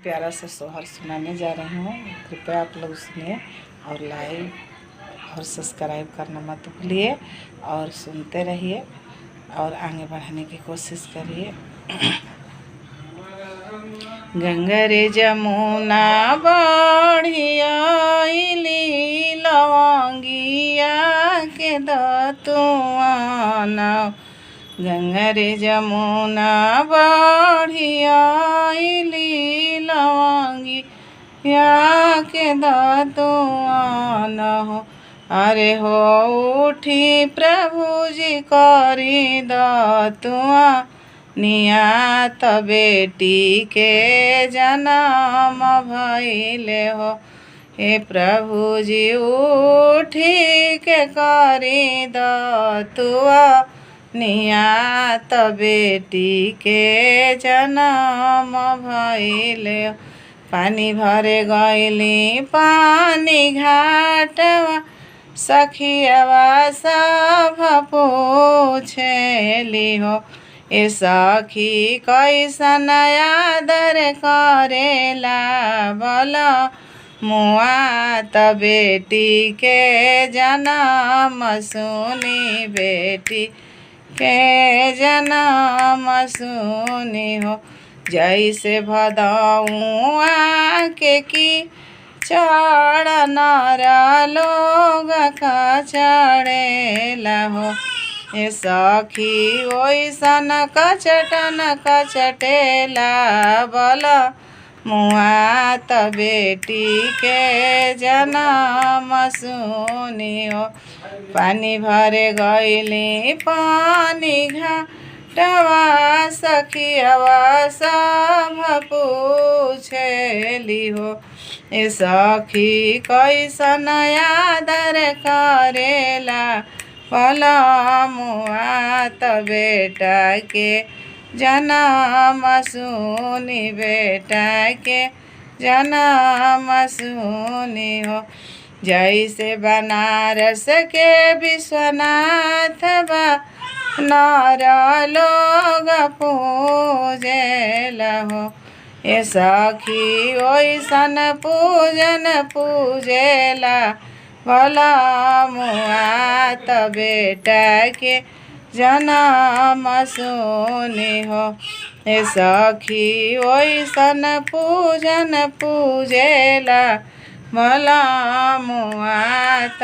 प्यारा सा सोहर सुनाने जा रही हूँ। कृपया आप लोग सुनिए और लाइक और सब्सक्राइब करना मत भूलिए और सुनते रहिए और आगे बढ़ाने की कोशिश करिए। गंगा रे जमुना बढ़िया लवंगिया के दतुआना। गंगा रे जमुना बढ़िया लवंगिया के दतुआना हो। अरे हो उठी प्रभु जी करी दतुआ नियात बेटी के जन्म भइले हो। हे प्रभु जी उठी के करी दतुआ नियात बेटी के जन्म भइले हो। पानी भरे गइली पानी घाटवा सखियावा सब पूछेली हो। ए सखी कैसन आदर करेला बोला मुआ त बेटी के जन्म सुनी बेटी के जन्म सुनी हो। जैसे भदौआ के की चढ़ नर लोग का चढ़ेला हो। ए सखी ओइसन कचटन कचटेला बोला मुआ त बेटी के जन्म सुनी हो। पानी भरे गइली पानी घाटवा सखियावा सब पूछेली हो। ए सखी कैसन आदर करेला बोला मुआ त बेटा के जन्म सुनी बेटा के जन्म सुनी हो। जैसे बनारस के विश्वनाथ बा नर लोग पूजेला हो। ए सखी ओइसन पूजन पूजेला भला मुआ त बेटा के जन्म सुनी हो। ए सखी ओइसन पूजन पूजेला भला मुआ त